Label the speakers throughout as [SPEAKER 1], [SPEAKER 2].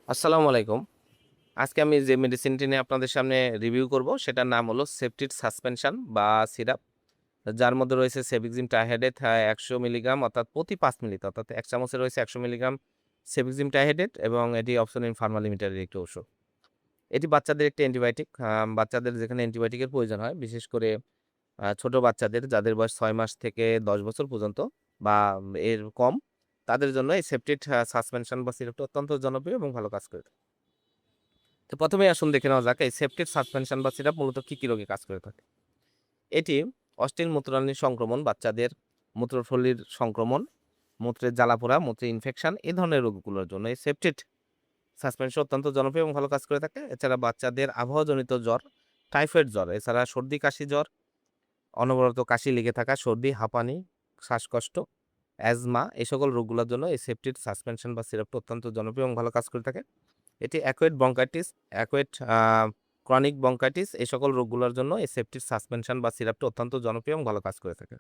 [SPEAKER 1] আসসালামু আলাইকুম। আজকে আমি যে মেডিসিনটি নিয়ে আপনাদের সামনে রিভিউ করব সেটার নাম হলো সেপটিড সাসপেনশন বা সিরাপ। যার মধ্যে রয়েছে সেফিক্সিম টাইহেডেট ১০০ মিলিগ্রাম অর্থাৎ প্রতি ৫ মিলিতে অর্থাৎ ১ চামচে রয়েছে ১০০ মিলিগ্রাম সেফিক্সিম টাইহেডেট এবং এটি অপসনিন ফার্মা লিমিটেডের একটি ওষুধ। এটি বাচ্চাদের একটি অ্যান্টিবায়োটিক। বাচ্চাদের যেখানে অ্যান্টিবায়োটিকের প্রয়োজন হয় বিশেষ করে ছোট বাচ্চাদের যাদের বয়স ৬ মাস থেকে ১০ বছর পর্যন্ত বা এর কম তাদের জন্য এই সেপটিড সাসপেনশন বা সিরাপটা অত্যন্ত জনপ্রিয় এবং ভালো কাজ করে থাকে। তো ১ম এই আসুন দেখে নেওয়া যাক এই সেপটিক সাসপেনশন বা সিরাপ মূলত কি, কি রোগে কাজ করে থাকে। এটি অশ্লীল মূত্রনালীর সংক্রমণ, বাচ্চাদের মূত্রথলির সংক্রমণ, মূত্রের জ্বালাপোড়া, মূত্রে ইনফেকশন এই ধরনের রোগগুলোর জন্য এই সেপটিড সাসপেনশন অত্যন্ত জনপ্রিয় এবং ভালো কাজ করে থাকে। এছাড়া বাচ্চাদের আবহাওয়াজনিত জ্বর, টাইফয়েড জ্বর, এছাড়া সর্দি, কাশি, জ্বর, অনবরত কাশি লেগে থাকা, সর্দি, হাঁপানি, শ্বাসকষ্ট, অ্যাজমা এই সকল রোগগুলোর জন্য এই সেপটিড সাসপেনশন বা সিরাপটা অত্যন্ত জনপ্রিয় এবং ভালো কাজ করে থাকে। এটি অ্যাকুয়েট ব্রঙ্কাইটিস, অ্যাকুয়েট ক্রনিক ব্রঙ্কাইটিস এই সকল রোগগুলোর জন্য এই সেপটিড সাসপেনশন বা সিরাপটি অত্যন্ত জনপ্রিয় এবং ভালো কাজ করে থাকে।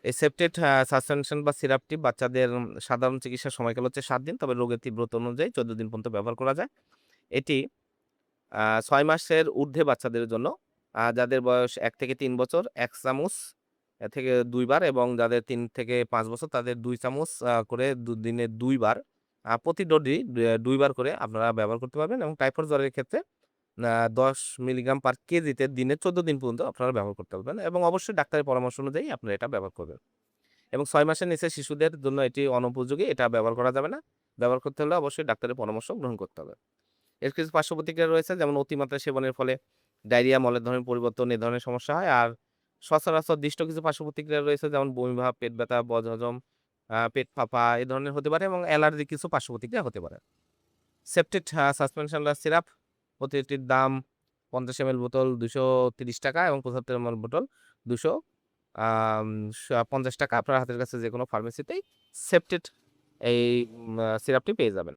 [SPEAKER 1] এই সেপটেড সাসপেনশন বা সিরাপটি বাচ্চাদের সাধারণ চিকিৎসার সময়কাল হচ্ছে ৭ দিন। তবে রোগের তীব্রতা অনুযায়ী ১৪ দিন পর্যন্ত ব্যবহার করা যায়। এটি ৬ মাসের ঊর্ধ্বে বাচ্চাদের জন্য যাদের বয়স ১ থেকে ৩ বছর ১ চামচ থেকে ২ বার এবং যাদের ৩ থেকে ৫ বছর তাদের ২ চামচ করে দিনে ২ বার প্রতি ডোজই ২ বার করে আপনারা ব্যবহার করতে পারবেন এবং টাইফয়েড জ্বরের ক্ষেত্রে ১০ মিলিগ্রাম পার কেজিতে দিনে ১৪ দিন পর্যন্ত আপনারা ব্যবহার করতে পারবেন এবং অবশ্যই ডাক্তারের পরামর্শ অনুযায়ী আপনারা এটা ব্যবহার করবেন। এবং ৬ মাসের নিচে শিশুদের জন্য এটি অনুপযোগী, এটা ব্যবহার করা যাবে না। ব্যবহার করতে হলে অবশ্যই ডাক্তারের পরামর্শ গ্রহণ করতে হবে। এর কিছু পার্শ্ব প্রতিক্রিয়া রয়েছে যেমন অতিমাত্রা সেবনের ফলে ডায়রিয়া, মলের ধরনের পরিবর্তন এ ধরনের সমস্যা হয়। আর সচরাচর দৃষ্ট কিছু পার্শ্ব প্রতিক্রিয়া রয়েছে যেমন বমিভাব, পেট ব্যথা, বদহজম, পেট ফাঁপা এ ধরনের হতে পারে এবং অ্যালার্জি কিছু পার্শ্ব প্রতিক্রিয়া হতে পারে। সেপ্টেড সাসপেনশন বা সিরাপ প্রতিটির দাম ৫০ এমএল বোতল ৳২৩০ এবং ৭৫ এমএল বোতল ২০০ আম ৳৫০ আপনার হাতের কাছে যেকোনো ফার্মেসিতেই সেপ্টেড এই সিরাপটি পেয়ে যাবেন।